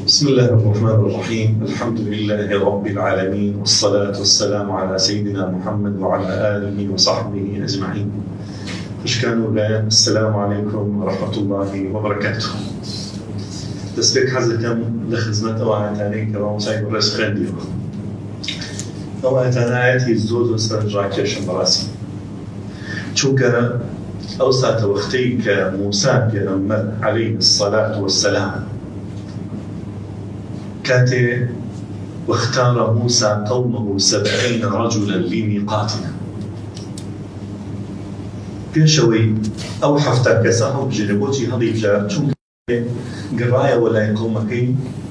بسم الله الرحمن الرحيم. الحمد لله رب العالمين، والصلاة والسلام على سيدنا محمد وعلى آله وصحبه أجمعين. أشكان بيان. السلام عليكم ورحمة الله وبركاته. دەستێک حەزەکەم لە خزمەت ئەو ئاەتانەی کە مامۆستای ڕێز خوێندیەوە. ئەو ئاەتانایەتی زۆر سەرنجڕاکێشم بەڕاستی، چونکە ئەو ساتە وەختەی کە موسا پێغەمبەر عەلەیهی السەلاة وەسسەلام كاتي واختار موسى قومه 70 رجلا لميقاتنا پێشەوەی ئەو حەفتە کەسە هەڵبژێرێ بۆچی هەڵیبژار؟ چونکە گەڕایە وەلای قەومەکەی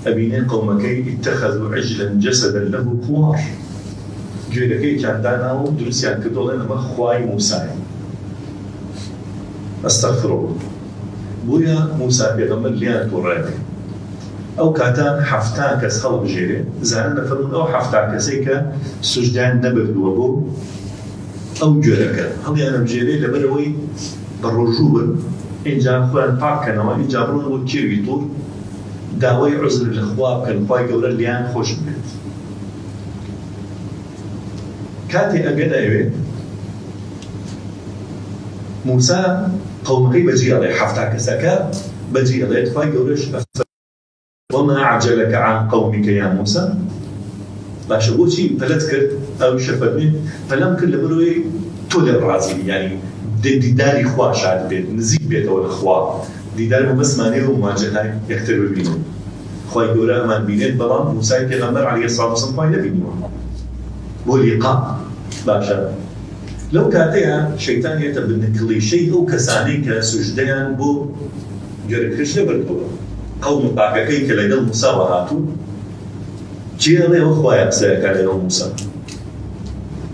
ئەبینێ قەومەکەی اتخذوا عجلا جسدا له خوار، گوێرەکەیان داناوە و دروستیان کردوڵێن ئەمە خوای موسایە. ئەستەغفرڵڵاه. بۆیە موسا پێغەمبەر لیان تووڕێنێ. ئەو کاتان حەفتا کەس هەڵبژێرێ، زانن دەفەرمون ئەو حەفتا کەسەی کە سوژدان نەبردووە بۆ ئەو گوێرەکە هەڵیان ئەبژێرێ لەبەرەوەی بەڕۆژوو بن، اینجا خۆیان پاککەنەوە، اینجا بڕۆن بۆ کێوی توور داوای عوزر لە خوا بکەن، خوای گەورە لیان خۆش بێت. کاتێ ئەگەر ئەوێ موسا قەومەکەی بەجێڵێ، حەفتا کەسەکە بەجێڵێت، خوای گەورەش وما أعجلك عن قومك يا موسى؟ باشا بوشي فلت كرت أو شفتني فلم كل بروي طول الرازي، يعني ديداري خوا شاد بيت نزيك بيت أو الخوا ديدار بس ماني ومواجهة يكتر بينه خواي جورا من بينه بلام موسى كغمر عليه الصلاة والسلام فايدة بينه ولقاء باشا. لو كاتيا شيطان يتبنى كل شيء أو كساني كسجدان بو جرب كرشنا بركوه قوم باقەکەی کە لەگەڵ موساوە هاتوو چێڵێ ئەوە خوایە قسەیەکە لەگەڵ موسا.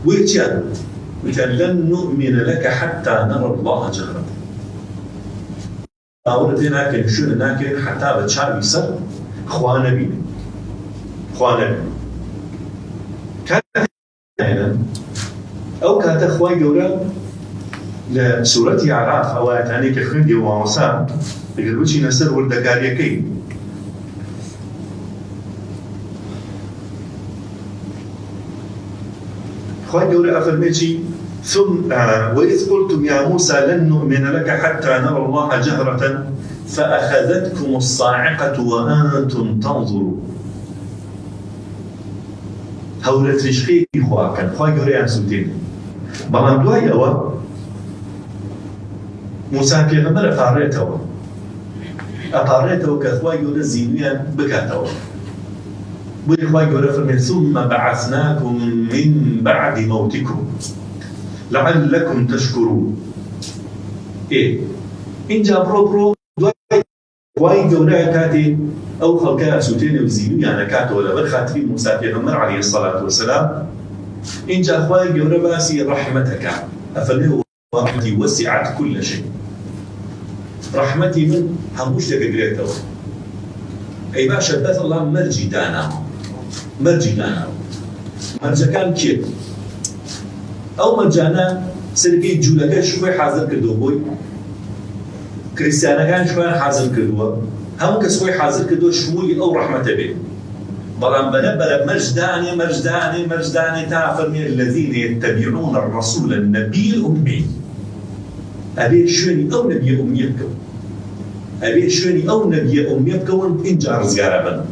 وی چیان وتیان لەن نؤمن لەکە حەتا نەڕە الله جەهرە، باوەڕت لێ ناکەین، شوێنە ناکەین حەتا بە چاوی سەر خوا نەبینین. ئەو کاتە خوای گەورە لە سوورەتی عەراف ئەو ئاەتانەی کە خوێندی مامۆستا لەگەر بچینە سەر وردەکاریەکەی خوای گەورە ئەفەرمێ چی؟ وإذ قلتم يا موسى لن نؤمن لك حتى نرى الله جهرة فأخذتكم الصاعقة وأنتم تنظرون. هەورە تریشخەیەکی خواکەن، خوای گەورەیان سووتێنێ. بەڵام دوای ئەوە موسا پێغەمبەر ئەپارڕێتەوە کە خوای گەورە زینویان بکاتەوە. بۆی خوای گەورە فەرمێ ثم بعثناكم من بعد موتكم لعلكم تشكرون. اینجا بڕۆ دوای خوای گەورە کاتێ ئەو خەڵکە ئەسووتێنێ و زینویان ئەکاتەوە لەبەر خاتری موسا پێغەمبەر عەلەیهی السەلاة وەسسەلام. اینجا خوای گەورە باسی ڕەحمەتەکە ئەفەرمێ ورحمتي وسعت كل شيء. رحمتي من هموش تقدريتو. أي باشا بس الله مرجي دانا مرجع كان كيف أو مرجعنا سرقي جولك شوي حاضر كردو بوي كريستيانا كان شوي حاضر كردو هم كسوي حاضر كردو شوي أو رحمة به بلان بلا مرجداني تعرف الذين يتبعون الرسول النبي الأمي. أبي شوني أو نبي أمي بكون إنجا رزقارا بنا.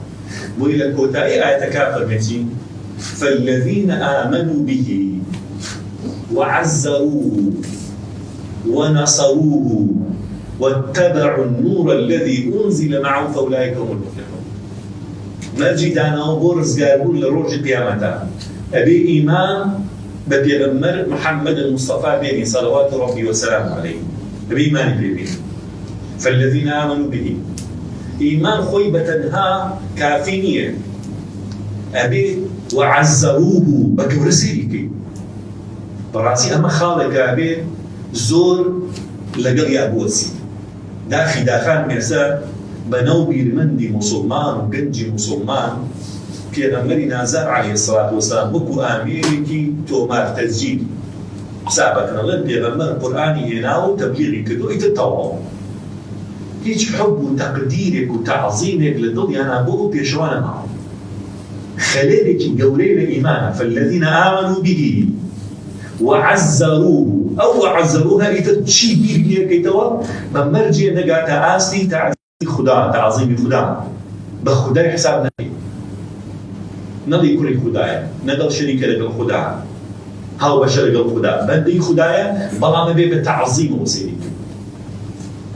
وإلى الكوتائي آية كافر متي فالذين آمنوا به وعزروه ونصروه واتبعوا النور الذي أنزل معه فأولئك هم المفلحون. مرجدانا وبرزقار بول لروج القيامة. أبي إيمان ببيغمبر محمد المصطفى بيني صلوات ربي وسلامه عليه، أبي إيماني بيبي. فالذين آمنوا به إيمان خيبة كافينية. أبي وعزروه بكورسيكي براسي أما خالق أبي زور لقل يابوسي داخل ميسا بنو بيرمندي مسلمان وقنجي مسلمان پێغەمبەری نازار عەلەیهی السەلاة وەسسەلام وەکو ئامێرێکی تۆمار تەسجیل حسابەکەنەڵێن پێغەمبەر قورئانی هێناوە و تەبلیغی کردو ئیتر تەواو هیچ حب و تقدیرێک و تعظیمێک لە دڵیانە بۆ پێشەوانە ماوە. خەلێلێکی گەورەی لە ئیمانە فالذین آمنوا به وعزروه ئەو عزروها ئیتر چی بیر لێکەیتەوە بە مەرجێ نەگاتە ئاستی تعظیمی خدا، تعظیمی خدا بە خودای حساب نەکەی، نەڵی کوڕی خودایە، نەگەڵ شەریکە لەگەڵ خدا، هاوبەشە لەگەڵ خدا، بەندەی خودایە بەڵام ئەبێ بە تعظیم و سێری.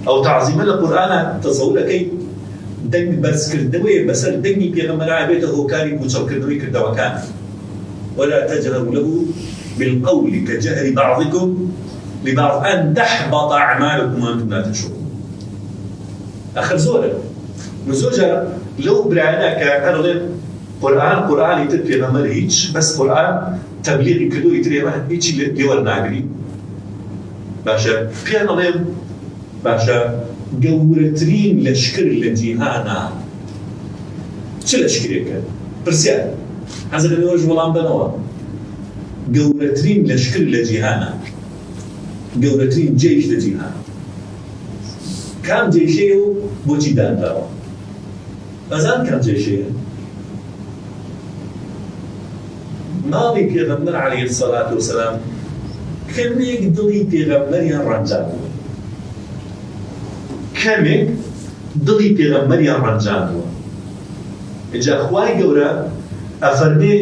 ئەو تعظیمە لە قورئانە تەسەوورەکەی دەنگ بەرزکردنەوەی بەسەر دەنگی پێغەمبەرە بێتە هۆکاری کوچەڵکردنەوەی کردەوەکان. ولا تجهروا له بالقول كجهر بعضكم لبعض أن تحبط أعمالكم وأنتم لا تشعرون. آخر زورة وزوجة لو برانا كهرلين قرآن يتبقى غمر هيج بس قرآن تبليغ كدو يتري واحد هيج ديور ناقري باشا بيانا لين باشا قورترين لشكر لجيهانا شو لشكريك برسيان هذا اللي وجه والله بنوا قورترين لشكر لجيهانا قورترين جيش لجيهانا كم جيشه بوجدان دارو أزان كم جيشه ماڵی پێغەمبەر عليه الصلاة والسلام کەمێک دڵی پێغەمبەریان ڕەنجاند بووە، کەمێک دڵی پێغەمبەریان ڕەنجاند بووە. اینجا خوای گەورە ئەفەرمێ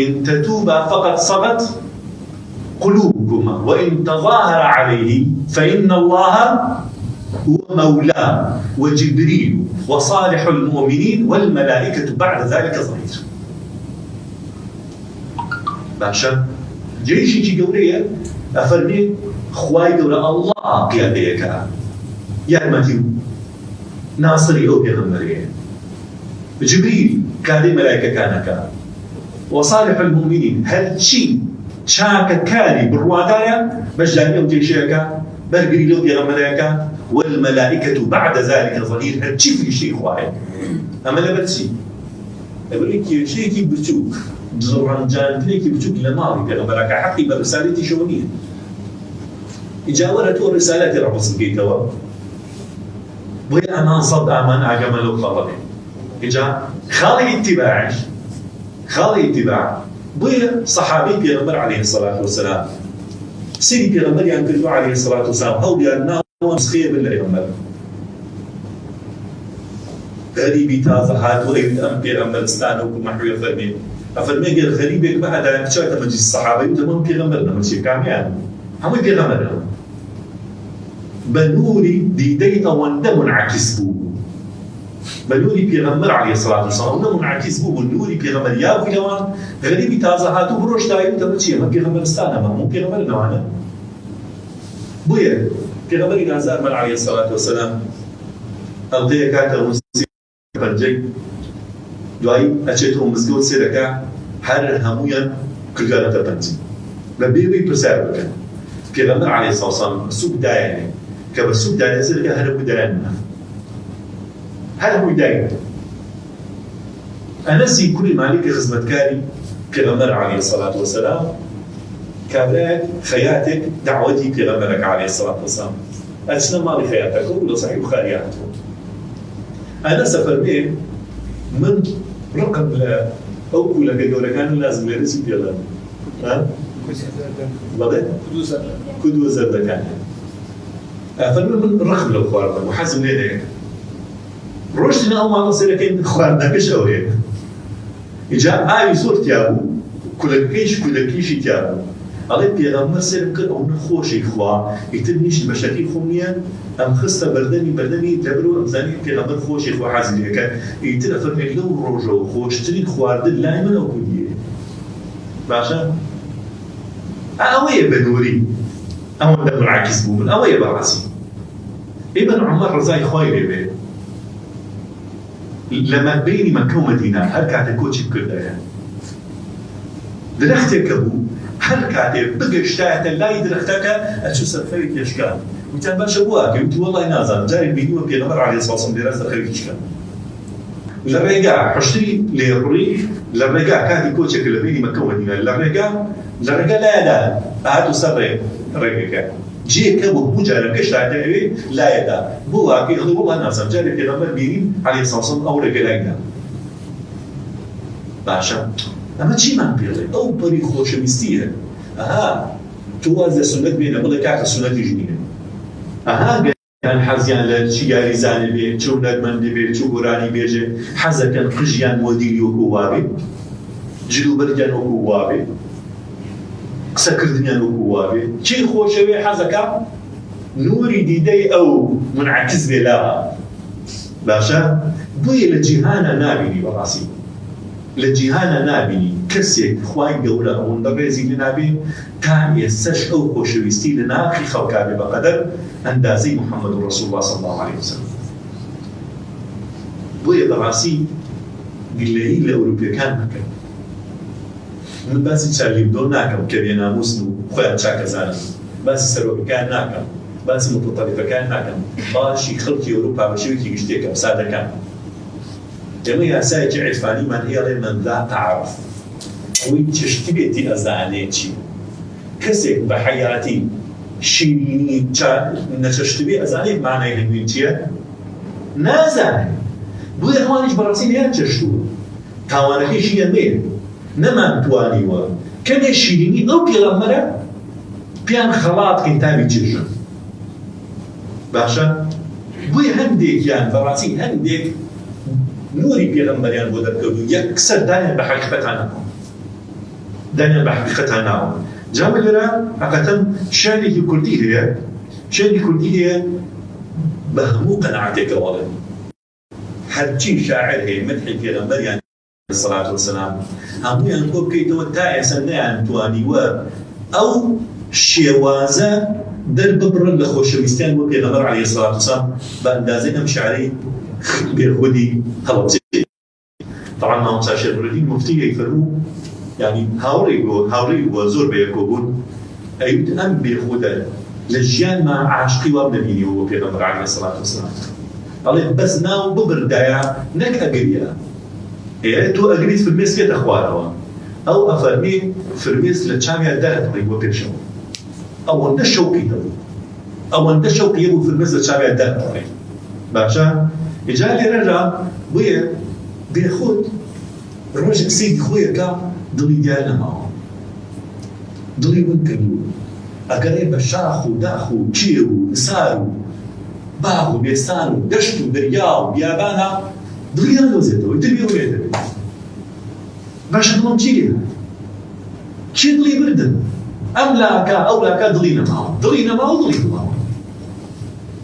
إن تتوبا فقد صغت قلوبكما وإن تظاهر عليه فإن الله هو مولاه وجبريل وصالح المؤمنين والملائكة بعد ذلك ظهير. باشا جيشي قورية أفرمي خواي قورة الله قياديك يا ماتيو ناصري أو بيغمرية جبريل كادي ملائكة كانك وصالح المؤمنين هل شيء شاك كاري بالروادايا بجاني أو جيشيك برقري لو بيغمريك والملائكة بعد ذلك ظهير هل شيء في شيء خواي أما لا برسي أقول لك شيء كي بتشوف جزران جاندنيكي بجوك لماضي بيغمبرك حقي برسالتي شونية إجاورة الرسالة رب سبقيتوا بغي أمان صد أمان عجملو خلقي إجا خالي اتباع بغي صحابي بيغمبر عليه الصلاة والسلام سيري بيغمبر ينقلوا عليه الصلاة والسلام هو بيغمبر مسخير بالله غريبي تازهات وإذ أم بيغمبر استانوكم محوية فرمين أفرمي غير غريبك ما هذا كشاية مجلس الصحابة يتمم بيغمبرنا ماشي كاميان هم بيغمبرنا بنوري ديدي أوند منعكس بو بنوري بيغمبر عليه الصلاة والسلام منعكس بو بنوري بيغمبر يا بيلوان غريبي تازهات وبروش دايم تمشي هم بيغمبر استانا ما هم بيغمبرنا معنا بويا بيغمبر نازار من عليه الصلاة والسلام ألقي كاتا ومسيح فرجي دوای ئەچێتەوە مزگەوت سێ دەکا هەر هەموویان کردگارەتە پەنجی بە بێوەی پرسیار بکەن پێغەمبەر عەلەیهی السڵاة وەسەلام سووک دایانێ کە بە سووک دایانێ سێ دەکا هەر هەمووی دایانە هەر هەمووی دایانە ئەنەسی کوڕی مالیکی خزمەتکاری پێغەمبەر عەلەیهی السڵاة وەسەلام کابرایەک خەیاتێک دەعوەتی پێغەمبەرەکە عەلەیهی السڵاة وەسەلام ئەچنە ماڵی خەیاتەکە و لە سەحیح بوخاری هاتووە ئەنەس ئەفەرمێ من رقم لا أو كل كدورة كان لازم يرسي بيلا ها بدأ كدو زرد كان فمن رقم للخوارد وحزم ليه روشنا أول ما نصير كين خوارد كش أو هيك إجا أي صورة تيابو كل كيش تيابو على بيغمبر سلم كن أو نخوشي خوا يتبنيش المشاكل خمية أم خسته بردني تبرو أم زاني بيغمبر خوشي خوا حازم لك يتر أفرمي لو روجو خوش ترين خوارد لايما أو كودية باشا أوية بنوري أو ده منعكس بومن أوية براسي ابن عمر رزاي خوي بيه لما بيني مكة ومدينة هل كانت كوتشي بكردها يعني درختك أبو هل كاتب بقشتاعة لا يدرختك أشو سرفيت يشكال وتان باش أبوها قلت والله نازل جاري بيديو بيغمبر عليه الصلاة والسلام دراسة خليك يشكال للرقاء حشري ليقري للرقاء كاتب كوتشك اللي بيني مكة ومدينة للرقاء لا هاتو سر رقاك جێکە وەکو جارەکەش دادەوێ لایەدا بۆ واقعی هەڵی وەڵا نازانم جارێ پێغەمبەر بینیم عەلەیهی سەڵام وسەلام ئەو ڕێگە لایدا باشە ئەمە چیمان پێڵێ ئەو پەری خۆشەویستیە ئەها تۆ واز لە سونەت بێنە بڵێ کاکە سونەتیش نینە ئەها گەیان حەزیان لە چی یاریزانە بێ چ هونەرمەندە بێ چ گۆرانی بێژێ حەزەکەن قژیان مۆدیلی وەکو وا بێ جلوبەرگیان وەکو وا بێ قسەکردنیان وەکو وا بێ چی خۆشەوێ حەزەکە نوری دیدەی ئەو منعکس بێ لاوە باشە بۆیە لە جیهانە نابینی بەڕاستی لە جیهانە نابینی کەسێک خوای گەورە ئەوەندە ڕێزی لێ نابێ تا ئێستاش ئەو خۆشەویستی لە ناخی خەڵکا بێ بەقەدەر ئەندازەی محەممەد ڕەسوول الله صلی الله عليه وسلم بۆیە بەڕاستی گلەیی لە ئەوروپیەکان نەکەن من باسی چارلی ئێبدۆ ناکەم کە بێناموسن و خۆیان چاکەزانن باسی سەرۆکەکان ناکەم باسی متەطەرفەکان ناکەم باشی خەڵکی ئەوروپا بە شێوەیەکی گشتێکە سادەکان ئێمە یاسایەکی عیرفانیمان هێڵێ من ذاق عرف ئەوەی چشتی بێتی ئەزانێ چی کەسێک بە حەیاتی شیرینی نەچەشت بێ ئەزانێ مانای هەنوین چییە نازانێ بۆیە ئەوانیش بەڕاستی لێیان چەشتووە تاوانەکەیشی ئەمێ نەمانتوانیوە کەمێ شیرینی ئەو پێغەمبەرە پیان خەڵات کەین تاوی چێژن باشە بۆیە هەندێکیان بەڕاستی هەندێک نوری پێغەمبەریان بۆ دەرکەوت و یەکسەر دانیان بە حەقیقەتان ناوە دانیان بە حەقیقەتان ناوە جامە لێرە حەقەتەن شعرێکی کوردی هەیە شعری کوردی هەیە بە هەموو قەناعەتێکە وەڵێ هەرچی شاعر هەیە مەدحی پێغەمبەریان عەلەیهی سەڵات وەسەلام هەموویان کۆ بکەیتەوە تا ئێستا نەیانتوانیوە ئەو شێوازە دەرببڕن لە خۆشەویستیان بۆ پێغەمبەر عەلەیهی سەڵات وەسەلام بە ئەندازەی ئەم شعرەی بێخودی هەڵەبجێ طبعا مامۆستا شێرنوردین موفتی هەیفەرموو یعنی هاوڕێی بووە زۆر بەیەکۆ بوون ئەیوت ئەم بێخودە لە ژیانمان عاشقی وام نەبینیوە بۆ پێغەمبەر عەلەیهی سەڵات وەسەلام ئەڵێ بەس ناو ببردایە نەک ئەگریە تۆ ئەگریت فرمێس بێتە خوارەوە ئەو ئەفەرمێ فرمێس لە چاویان دەهەتڵی بۆ پێشەوە ئەوەندە شەوقی هەبوو ئەوەندە شەوقی هەبوو فرمێس لە چاویان دەهەتڵی باشە ئێجا لێرەدا بۆیە بێخود ڕۆژێک سەیری خۆیەکە دڵی دیار نەماوە دڵی ون کردووە ئەگەرێ بە شاخ و داخ و کێ و نسار و باغ و بێستان و دەشت و دەریا و بیابانە دڵیان دۆزێتەوە دڵی ڕوێ دەبێت باشە دڵم چیە چی دڵی بردن ئەم لاکە ئەو لاکە دڵی نەماوە دڵی نەماوە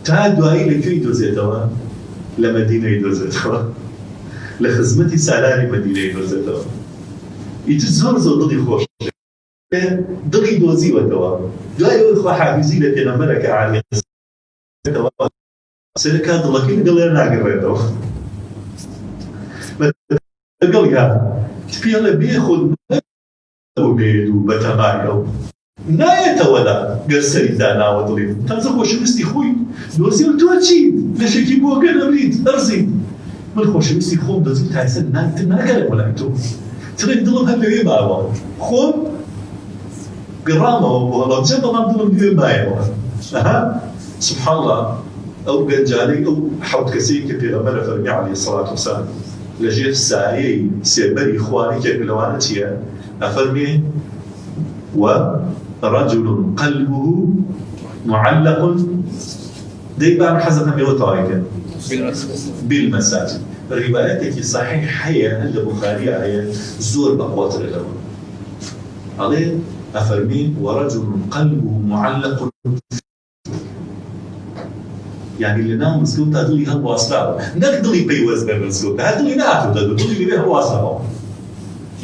تا دوایی لەکوێی دۆزێتەوە لە مەدینەی دۆزێتەوە لە خزمەتی سالاری مەدینەی دۆزێتەوە ئیتر زۆر دڵی خۆش دڵی دۆزیوەتەوە دوای ئەوەی خواحافیزی لە پێغەمبەرەکە عەلەیهی سەرەکە دڵەکەی لەگەڵ ناگەڕێتەوە لەگەڵ یا پێڵێ بێخود بێت و بەتەمایە و نایەتەوەدا گەر سەری داناوە دڵی تازە خۆشەویستی خۆی دۆزی و تۆ چی لەشێکی بۆگە نەبریت ئەرزی من خۆشەویستی خۆم دۆزی تایسە نانتر ناگەرێ وەلای تۆ تڵێک دڵم هەر لەوێ ماوە خۆم گەڕامەوە بۆ هەڵەبجە بەڵام دڵم لەوێ مایەوە سبحان الله ئەو گەنجانەی ئەو حەوت کەسەی کە پێغەمبەرە فەرمی عەلەیهی سەڵات وەسەلام لەژێر سایەی سێبەری خوانێکێک لەوانە چییە ئەفەرمێ ورجل قلبه معلق دايما حزقا بوطائك بالمساجد رواياتك صحيح هي عند البخاري هي زور بقواتر الأول عليه أفرمين ورجل قلبه معلق يعني اللي نام مسكوت هدولي هم واصلة نقدري بيوز بالمسكوت هدولي ناتو هدولي اللي بيه واصلة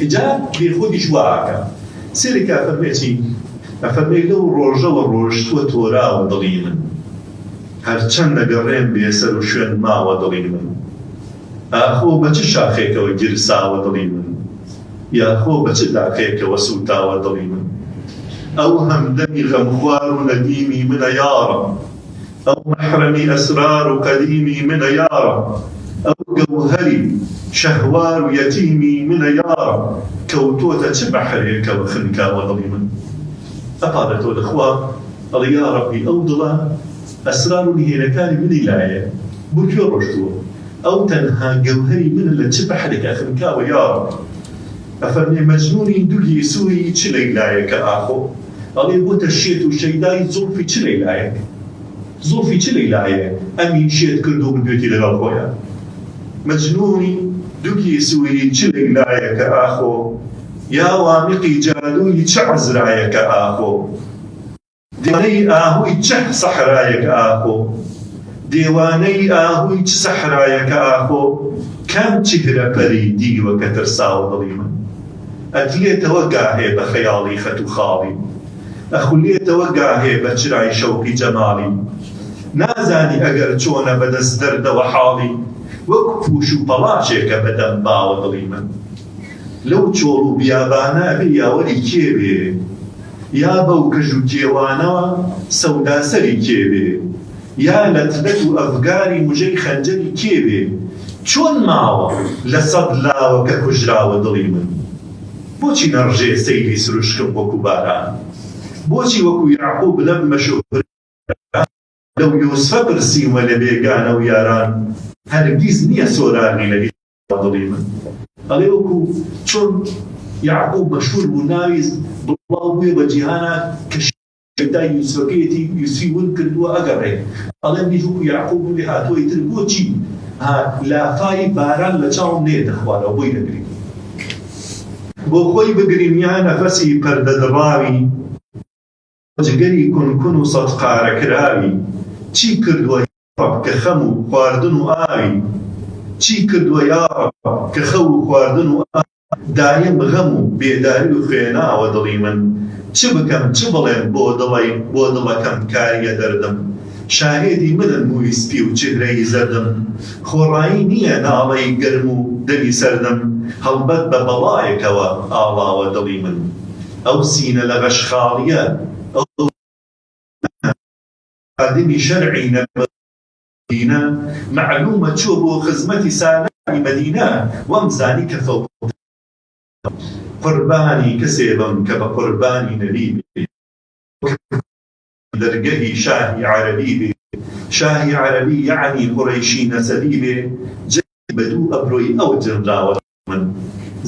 إجا بيخودي شواعك سيرك أفرميتي أفرمي لو روجا وروجت وتورا ودلي من هرچند نقرين بيسر وشوين ما ودلي من أخو بچه شاخيك وجرسا ودلي من يا أخو بچه داخيك وسوتا ودلي من أو همدمي غمخوار نديمي من يارا أو محرمي أسرار قديمي من يارا أو جوهري شهوار يتيمي من يارا كوتوتا بحريك وخنكا وظليما أقالتو الأخوة ئەڵێ یا ڕەبی ئەو دڵە ئەسرار و نهێنەکانی منی لایە بۆ کوێ ڕۆشتووە ئەو تەنها گەوهەری منە لە چ بەحرێکا خنکاوە یا ڕەب ئەفەرمێ مەجنوونی دووری سووری چ لەیلایەکە ئاخۆ ئەڵێ بۆتە شێت و شەیدای زوڵفی چ لەیلایەک زوڵفی چ لەیلایە ئەمی شێت کرد و بردوێتی لەگەڵ خۆیان مەجنوونی دووری سووری چ لەیلایەکە ئاخۆ یا وامیقی جادووی چ عەزرایەکە ئاخۆ دیوانەی ئاهوی چ سەحرایەکە ئاخۆ دیوانەی ئاهوی چ سەحرایەکە ئاخۆ کەم چهرە پەری دیوە کە ترساوە دڵی من ئەدلێتەوە گاهێ بە خەیاڵی خەت و خاڵی ئەخولێتەوە گاهێ بە چرای شەوقی جەماڵی نازانی ئەگەر چۆنە بەدەست دەردەوە حاڵی وەک پوش و پەڵاچێکە بەدەم باوە دڵی من لەو چۆڵ و بیابانە بێ یاوەری کێبێ یا بەو کەژ و کێوانەوە سەوداسەری کێبێ یا لەتلەت و ئەفگاری موژەی خەنجەری کێبێ چۆن ماوە لە سەد لاوە کە کوژراوە دڵی من بۆچی نەڕژێ سەیری سروشکم وەکو باران بۆچی وەکو یعقوب لەم مەشوهر لەو یوسفە پرسیمە لە بێگانە و یاران هەرگیز نییە سۆرانی لە دڵی من ئەڵێ وەکو چۆن یعقوب مەشهور بوو ناوی بڵاو بووێ بە جیهانە کە شەیدای یوسفەکەیەتی یوسفی ون کردووە ئەگەڕێ ئەڵێ میش وەکو یعقوب بووێ هاتووەی تر بۆچی لافای باران لە چاوم نێ دەخوارەوە بۆی دەگرین بۆ خۆی بگرین یا نەفەسی پەردەدڕاوی جگەری کونکون و سەد قارەکراوی چی کردووە یارەب کە خەم و خواردن و ئاوی چی کردووە یارەب کە خەو و خواردن و ئاوی دایم غەم و بێداری و خوێناوە دڵی من چ بکەم چ بڵێم بۆ دڵەکەم کاریە دەردم شاهێدی منن مووی سپی و چهرەی زەردم خۆڕایی نییە ناڵەی گەرم و دەمی سەردم هەڵبەت بە بەڵایەکەوە ئاڵاوە دڵی من ئەو سینە لە غەشخاڵیە ئەو خادمی شەرعی نەبەدینە معلومە چۆ بۆ خزمەتی سالاری مەدینە وەمزانی کە فەوق قوربانی کەسێ بم کە بە قوربانی نەبی بێ دەرگەهی شاهی عەرەبی بێ شاهی عەرەبی یعنی قوڕەیشی نەسەبی بێ جەی بەدوو ئەبرۆی ئەو جنراوە من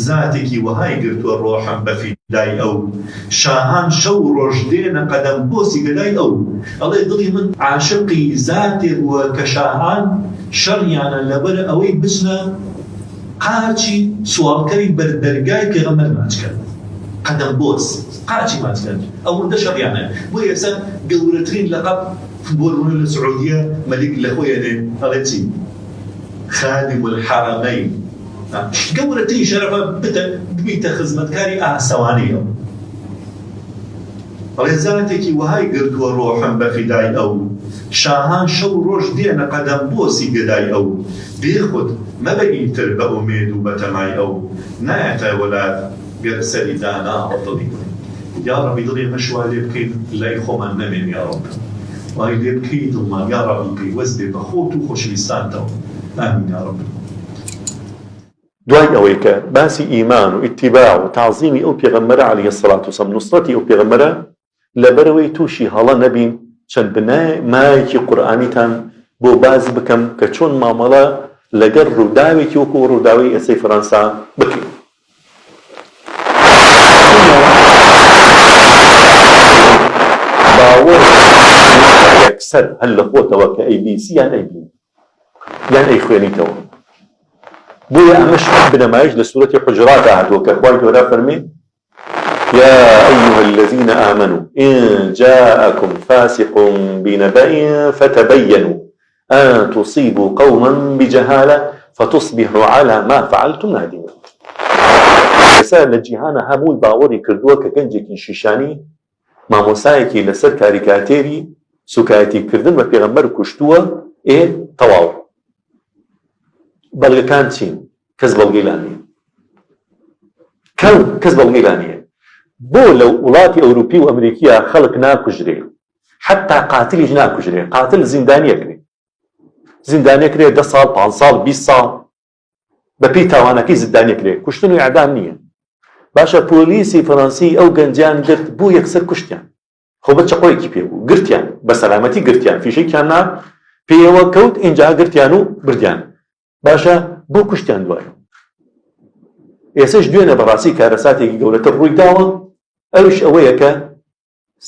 زاتێکی وەهای گرتووە ڕۆحم بە فیدای ئەو شاهان شەو ڕۆژ دێنە قەدەم بۆسی گەلای ئەو ئەڵێ دڵی من عاشقی زاتێ بووە کە شاهان شەڕیانە لەبەر ئەوەی بچنە قاچی سوالکەری بەردەرگای پێغەمبەر ماچکرد قەدەم بۆس قاچی ماچکرد ئەوەندە شەڕیانە بۆ ئێستا گەورەترین لەقەب فوتبۆڵ لە سعودیە مەلیک لە خۆیانێ ئەڵێ چی خادم الحرمین گەورەترین شەرەفە ببیتە خزمەتکاری ئاسەوانەیە ئەڵێ زاتێکی وەهای گرتووە ڕۆحم بە فیدای ئەو شاهان شەو ڕۆژ دێنە قەدەم بۆسی گەدای ئەو بێخود مەبە ئیتر بە ئومێد و بە تەمای ئەو نایەتە وەلات گەر سەری داناوە دڵی یا ڕەبی دڵی مەشوا لێ بکەین لای خۆمان نەمێن یا ڕەب وای لێ بکەی دڵمان یا ڕەبی پەیوەست بێ بە خۆت و خۆشەویستانتەوە ئامین یا ڕەب دوای ئەوەی کە باسی ئیمان و ئیتیباع و تعظیمی ئەو پێغەمبەرە عەلەیهی السەڵات وسەلام نوسڕەتی ئەو پێغەمبەرە لەبەرەوەی تووشی هەڵە نەبین چەند مایەکی قورئانیتان بۆ باز بکەم کە چۆن مامەڵە لەگەر ڕووداوێکی وەکو ڕووداوی ئێسەی فەرەنسا بکەین باوەڕ یەکسەر هەر لە خۆتەوە کە ABC یان ئەیبین یان ئەیخوێنیتەوە بۆیە ئەمەش بنەمایش لە سوورەتی حوجرات هاتووە کە خوای گەورە فەرمێ يا أيها الذين آمنوا إن جاءكم فاسق بنبأ فتبينوا أن تصيبوا قوما بجهالة فتصبحوا على ما فعلتم نادمين. رسالة لجيهانا هموي باوري كردوها كجنجي شيشاني ما موسايكي لسر كاريكاتيري سكايتي كردن وبيغمبر كشتوها تواو بلغ كان تشين كذب الغيلاني كذب الغيلاني بۆ لەو وڵاتی ئەوروپی و ئەمریکیە خەڵک ناکوژرێ حتا قاتلیش ناکوژرێ قاتل زیندانیەکرێ 10 ساڵ 5 ساڵ 20 ساڵ بەپێی تاوانەکەی زیندانیەکرێ کوشتن و ئیعدام نییە باشە پۆلیسی فەڕەنسی ئەو گەنجیان گرت بۆ یەکسەر کوشتیان خۆ بە چقۆیەکی پێ بوو گرتیان بە سەلامەتی گرتیان فیشێکیان نا پێیەوە کەوت اینجا گرتیان و بردیان باشە بۆ کوشتیان دوای ئێسش دوێنە بەڕاستی کارەساتێکی گەورەتر ڕووی داوە ئەوش ئەوەیە کە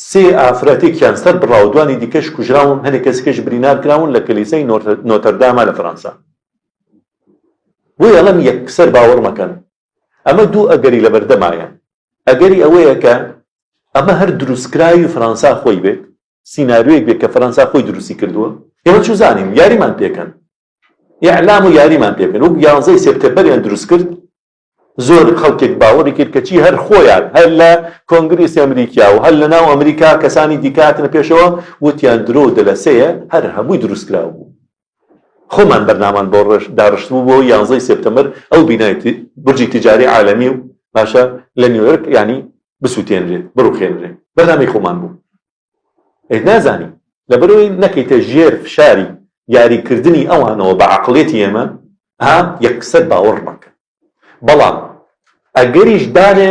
سێ ئافرەتێکیان سەر بڕاودوانی دیکەش کوژراون هەنێک کەسکەش برینار کراون لە کلیسای نۆتەرداما لە فەڕەنسا بۆی ئەڵەم یەکسەر باوەڕ مەکەن ئەمە دوو ئەگەری لەبەردەمایە ئەگەری ئەوەیە کە ئەمە هەر دروستکراوی فەڕەنسا خۆی بێت سیناریۆیەک بێت کە فەڕەنسا خۆی دروستی کردووە ئێمە چوو زانین یاریمان پێکەن ئیعلام و یاریمان پێکەن وەک 11 سێپتەمبەریان دروست کرد زۆر خەڵکێک باوەڕی کرد کەچی هەر خۆیان هەر لە کۆنگرێسی ئەمریکا و هەر لە ناو ئەمریکا کەسانی دیکاتنە پێشەوە وتیان درۆ دەلەسەیە هەر هەمووی دروستکراو بوو خۆمان بەرنامان بۆ داڕشت بوو بۆ 11 سێپتەمبەر ئەو بینایی برجی تیجاری عالەمی و باشە لە نیویۆرک ینی بسووتێنرێت بڕوخێنرێت بەرنامەی خۆمان بوو نازانی لەبەرەوەی نەکەیتە ژێر فشاری یاریکردنی ئەوانەوە بە عەقڵێتی ئێمە یەکسەر باوەڕ مەکە بەڵام ئەگەریش دانێ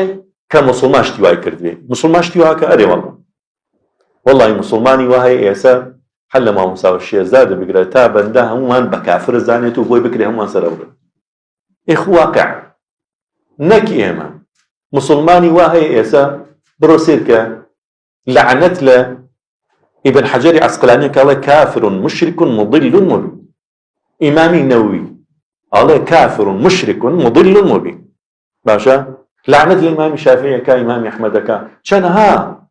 کە موسڵمان شتی وای کردوێ موسڵمان شتی واکە ئەرێ وەڵڵی موسڵمانی وایە ئێستا هەر لە مامۆستا شێرزار دەبگرێت تا بەندە هەمومان بە کافر زانێت و بۆی بکرێ هەمومان سەرەبڕن واقع نەکی ئێمە موسڵمانی وایە ئێستا بڕۆ سێرکە لعنەت لە ابن حجر عسقلاني قال كافر مشرك مضل مبين إمامي نووي قال كافر مشرك مضل مبين باشا لعنة الإمام الشافعي كإمام أحمد كا كان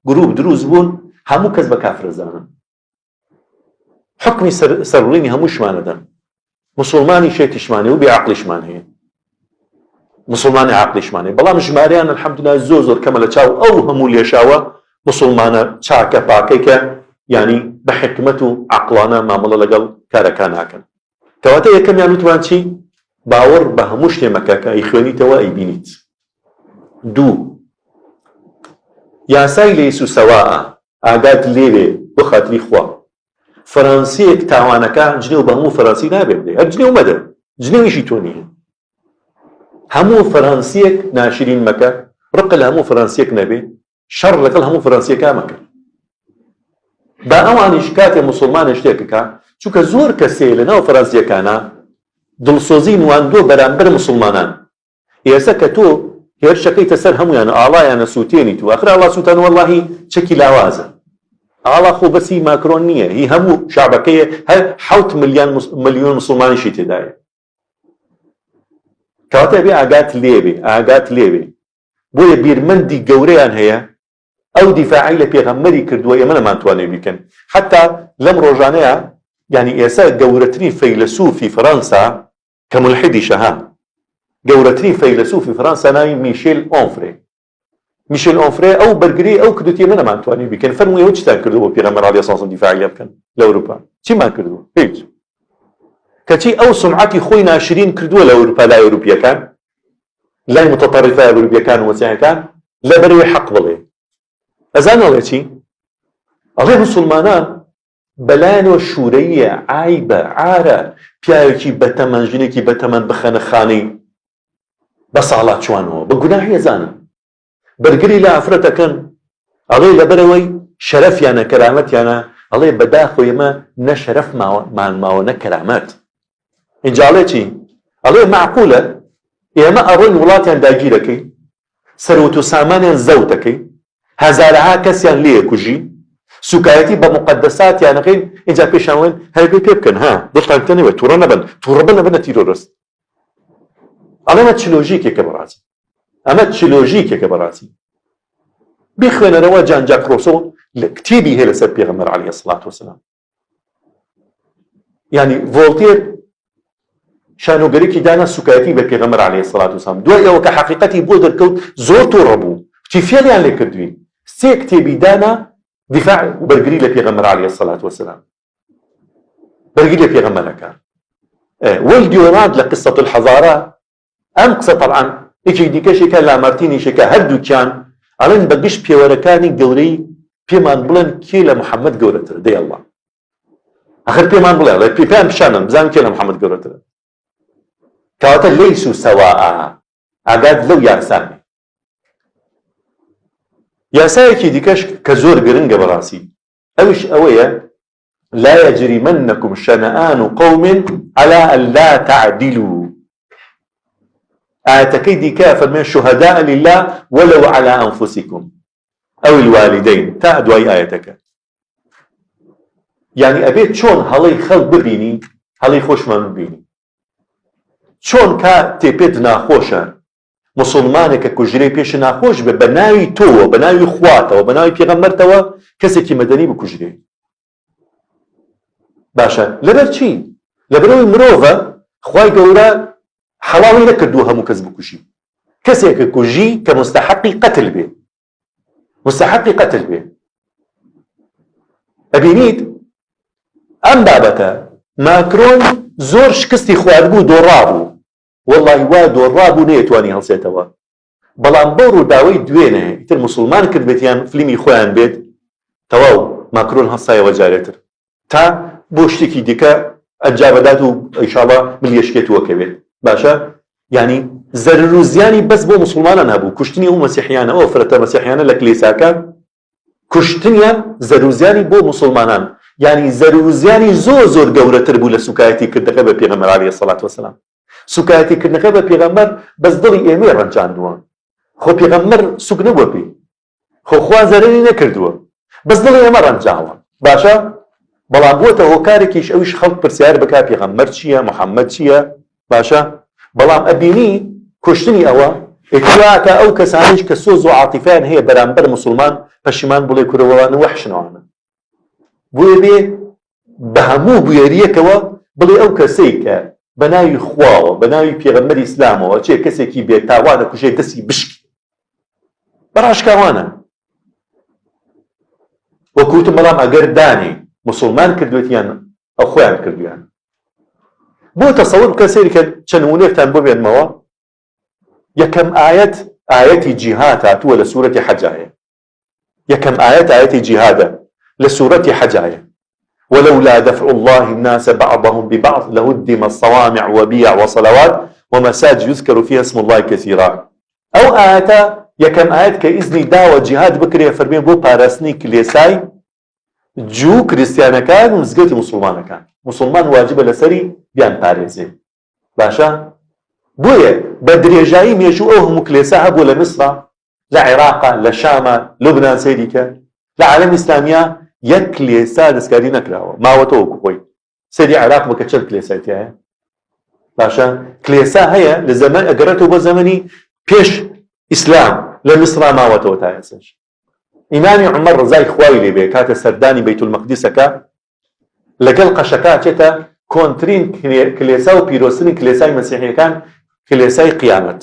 جروب دروز بون همو كذب كافر زانا حكمي سروريني هموش ماندن مسلماني شيء تشماني وبعقل شمان هي مسلماني عقل شماني بلا مجماريان الحمد لله زوزر كمل تشاو أو همو ليشاوة مسلمانا تشاكا باكيكا يعني بحكمة عقلانا معاملة لقل كاركاناكن كواتا يكم يعني توان چي باور بهموش تيمكاكا يخواني توا يبينيت دو ياساي ليسو سواء آقاد ليلي بخاتري خوا فرانسيك تاوانكا جنيو بهمو فرانسي نابه بدي هر جنيو مدى جنيو ايشي تونيه همو فرانسيك ناشرين مكا رقل همو فرانسيك نبي شر لقل همو فرانسيكا مكا با ئەوانیش کاتێ موسڵمانە شتێکەکە چونکە زۆر کەسێ لەناو فەڕەنسیەکانە دڵسۆزی نواندووە بەرامبەر موسڵمانان ئێستا کە تۆ هێرشەکەیتە سەر هەمویانە ئاڵایانە سووتێنی تو ئاخر ئاڵا سووتان وەڵڵاهی چەکی لاوازە ئاڵا خۆ بەسی ماکرۆن نییە هی هەموو شعبەکەیە هەر 7 ملیۆن موسڵمانیشی تێدایە کەواتە بێ ئاگات لێبێ بۆیە بیرمەندی گەورەیان هەیە ئەو دیفاعی لە پێغەمبەری کردووە ئێمە نەمانتوانێ بیکەن حتا لەم ڕۆژانەیە یعنی ئێستا گەورەترین فەیلسوفی فەڕەنسا کە ملحیدیشە گەورەترین فەیلسوفی فەڕەنسا ناوی میشێل ئۆنفرێ ئەو بەرگری ئەو کردوتی ئێمە نەمانتوانێ بیکەن فەرمووی ئەوە چیتان کردووە بۆ پێغەمبەر عەلەیهی سڵام دیفاعی بکەن لە ئەوروپا چیمان کردووە هیچ کەچی ئەو سمعەتی خۆی ناشرین کردووە لە ئەوروپا لای ئەوروپیەکان لای متەطەرفە ئەوروپیەکان و وەسیعەکان لەبەرەوەی حەق بڵێ ئەزان ئەڵێ چی؟ ئەڵێ موسڵمانان بەلایەنەوە شوورەیە عایبە عارە پیاوێکی بەتەمەن ژنێکی بەتەمەن بخەنە خانەی بە ساڵات چوانەوە بە گوناحی ئەزانن بەرگری لە ئافرەتەکەن ئەڵێ لەبەرەوەی شەرەفیانە کەرامەتیانە ئەڵێ بەداخۆ ئێمە نە شەرەفمان ماوە نە کەرامەت ئینجا ئەڵێ چی؟ ئەڵێ معقولە ئێمە ئەڕۆین وڵاتیان داگیرەکەی سەرۆت و سامانیان زەوتەکەی هەزارەها کەسیان لێ کوژی سوکایەتی بە مقدساتیانەکەین اینجا پێشاوێن هەرگوی پێ بکەن دڵتان تەنەوێت تووڕە نەبن تووڕە بنە تیرۆرست ئەڵێمە چ لۆژیکێکە بەڕاستی ئەمە چ لۆژیکێکە بەڕاستی بخوێنەرەوە جان جاک ڕۆسۆ لە کتێبی هەیە لەسەر پێغەمبەر عەلەیهی سڵات وسەلام یعنی ڤۆڵتێر شانۆگەرێکی دانا سوکایەتی بە پێغەمبەر عەلەیهی سڵات وسەلام دوای ئەوە کە حەقیقەتی بۆ دەرکەوت زۆر تووڕە بوو چی فێڵیان لێ کردووی سێ کتێبی دانا دیفاع و بەرگری لە پێغەمبەر عەلەیهی سڵات وسەلام بەرگری لە پێغەمبەرەکان وەلدیۆراد لە قسەت الحەزارە ئەم قسە طەبعاً یەکێک دیکەشێکە لامارتینیشێکە هەردووکیان ئەڵێن بە گشت پێوەرەکانی گەورەی پێمان بڵێن کێ لە محەممەد گەورەترە دەی ئەڵڵا ئەخر پێمان بڵێ ئەڵێ پێیان پیشانم بزانم کێ لە محەممەد گەورەترە کەواتە لەیسو سەواء ئاگات لەو یاسانێ یاسایەکی دیکەش کە زۆر گرنگە بەڕاستی ئەوش ئەوەیە لا يجرمنكم شنآن قوم على ألا تعدلوا آياتكي ديكا فمن شهداء لله ولو على أنفسكم أو الوالدين تا دواي آياتك يعني أبيت شون هلي خلق ببيني هلي خوش ما ببيني شون كا تيبيد ناخوشا مسلمانك كجري بيش ناخوش ببناوي تو بناوي خواتا وبناوي پیغمبرتوا كسي كي مدني بكجري باشا لبر چی؟ لبروی مروفه خوای گەورە حەڵاڵی نەکردووە هەموو کەس بکوژی کەسێکە کوژی کە مستحقی قەتل بێ مستحقی قەتل بێ ئەبینیت ئەم بابەتە ماکرۆن زۆر شکستی خواردبوو دۆڕابوو وەڵڵی وا دۆڕابوو نەیەتوانی هەڵسێتەوە بەڵام بەو ڕووداوەی دوێنێ ئیتر موسڵمان کرد بێتیان فلیمی خۆیان بێت تەواو ماکرۆن هەڵسایەوە جارێتر تا بۆ شتێکی دیکە ئەنجابەدات و ئینشاڵڵا ملیەشکێتوەکەوێت باشە یعنی زەرر و زیانی بەس بۆ موسڵمانان هەبوو کوشتنی ئەو مەسیحیانە ئەو فرەتە مەسیحیانە لە کلیساکان کوشتنیان زەرر و زیانی بۆ موسڵمانان یعنی زەرر و زیانی زۆر گەورەتر بوو لە سوکایەتی کردەکە بە پێغەمبەر عەلەیهی سەڵات وەسەلام سوکایەتی کردنەکە بە پێغەمبەر بەس دڵی ئێمەی ڕەنجاندووە خۆ پێغەمبەر سوک نەبووە پێی خۆ خوا زەرری نەکردووە بەس دڵی ئێمە ڕەنجاوە باشە بەڵام بۆتە هۆکارێکیش ئەویش خەڵک پرسیار بکات پێغەمبەر چییە محەممەد چییە باشە بەڵام ئەبینی کوشتنی ئەوە ئێتواکە ئەو کەسانیش کە سۆز و عاتیفیان هەیە بەرامبەر موسڵمان پەشیمان بڵێ کورەوەوان وەحشنەوانە بۆیە بێ بە هەموو بوێریەکەوە بڵێ ئەو کەسەی کە بە ناوی خواوە بە ناوی پێغەمبەری ئیسلامەوە چێ کەسێکی بێتاوانە کوژێ دەستی بشکی بەڕاشکاوانە وەکوتم بەڵام ئەگەر دانی مسلمان کردوێتیان ئەو خۆیان کردویان بۆ تەسەوور بکە سەیری کە چەند نمونەیەکتان بۆ بێنمەوە یەکەم ئاەتی جیهاد هاتووە لە سوورەتی حەجایە یەکەم ئاەتی جیهادە لە سوورەتی حەجایە ولولا دفع الله الناس بعضهم ببعض لهدم الصوامع وبيع وصلوات ومساجد يذكر فيها اسم الله كثيرا ئەو ئاەتە یەکەم ئاەت کە ئیزنی داوە جیهاد بکرێ فەرمێ بۆ پاراستنی کلێسای جوو کریسیانەکان و مزگەوتی موسڵمانەکان موسڵمان واجبە لەسەری بیان پارێزێ باشە بۆیە بە درێژایی مێژوو ئەو هەموو کلێسا هەبوو لە میسرە لە عێراقا لە شامە لوبنان سەیریکە لە عالەمی ئیسلامیە یەک کلێسا دەستکاری نەکراوە ماوەتەوە کوڕی سەری عێراق بکە چەند کلێسایەتی هەیە باشە کلێسا هەیە لە زەمان ئەگەڕێتەوە بۆ زەمەنی پێش ئیسلام لە میسرا ماوەتەوە تا ئێسش ئیمامی عومەر ڕزای خوای لێبێ کاتە سەردانی بەیت المەقدیسەکە لەگەڵ قەشەکە چێتە کۆنترین کلێسا و پیرۆستنی کلێسای مەسیحیەکان کلێسای قیامەت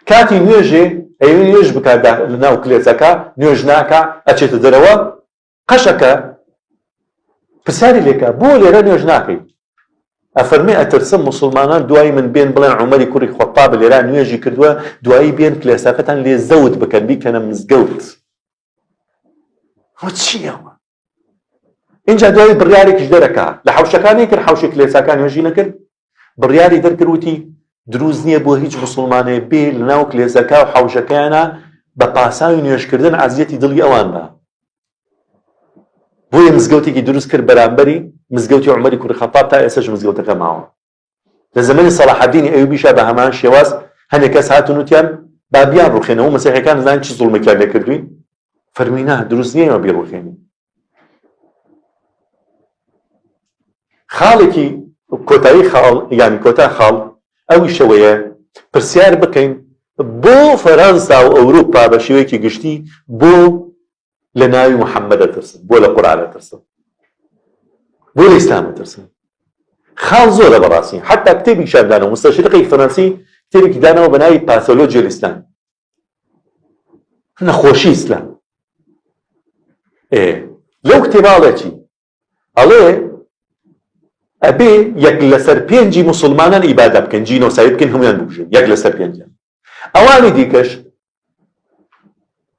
کاتی نوێژێ ئەوێ نوێژ بکات لەناو کلێسەکە نوێژ ناکە ئەچێتە دەرەوە قەشەکە پرسیاری لێکە بۆ لێرە نوێژ ناکەیت ئەفەرمێ ئەترسم موسڵمانان دوایی من بێن بڵێن عومەری کوڕی خەتاب لێرە نوێژی کردووە دوایی بێن کلێساکەتان لێ زەوت بکەن بیکەنە مزگەوت چیەوە اینجا دوایی بڕیارێکیش دەرەکا لە حەوشەکانی کرد حەوشی کلێساکان نوێژی نەکرد بڕیاری دەرکردوتی دروست نییە بۆ هیچ موسڵمانێ بێ لەناو کلێسەکە و حەوشەکەیانە بە پاساوی نوێژکردن عەزیەتی دڵی ئەوان بە بۆیە مزگەوتێکی دروست کرد بەرامبەری مزگەوتی عومەری کوڕی خەتاب تا ئێسش مزگەوتەکە ماوە لە زەمانی سەلاح الدینی ئەیوبیشا بە هەمان شێواز هەندێک کەس هاتون وتیان با بیان ڕوخێنەوە مەسیحیەکان نزانن چی زوڵمێکیان لێ کردووی فەرمووی نا دروست نییە ئێمە بیڕوخێنین خاڵێکی کۆتایی خاڵ یانی کۆتا خاڵ ئەوی شەوەیە پرسیار بکەین بۆ فەرەنسا و ئەوروپا بە شێوەیەکی گشتی بۆ لە ناوی محەممەدە ترسن بۆ لە قورئانە ترسن بۆ لە ئیسلامە ترسن خاڵ زۆرە بەڕاستی حتا کتێبێکیشان دانەوە مستەشرقێکی فەرەنسی کتێبێکی دانەوە بە ناوی پاسۆلۆجی ئیسلام نەخۆشی ئیسلام لەو کتێباڵێکی ئەڵێ ئەبێ یەک لەسەر پێنجی موسڵمانان ئیبادە بکەن جینۆساید بکەن هەمویان بکوژن یەک لەسەر پێنجیان ئەوانی دیکەش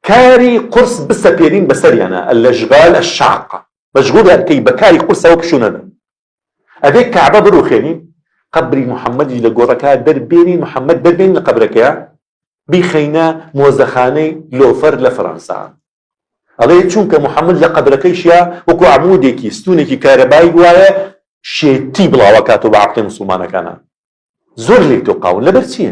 کاری قرس بسەپێرین بەسەریانە الأشغال الشاقة مەشغوڵیان کەی بەکاری قورسەوە پشوونەدەن ئەبێ کەعبە بڕوخێنین قەبری محەممەدی لە گۆڕەکە دەربێنین محەممەد دەربێنین لە قەبرەکەیە بیخەینە مۆزەخانەی لۆفەر لە فەڕەنسا ئەڵێ چونکە محەممەد لە قەبرەکەیشە وەکو عمودێکی ستونێکی کارەبایی وایە شێتی بڵاوە کاتۆ بە عەقڵی موسڵمانەکانە زۆر لێک تۆقاون لەبەر چییە؟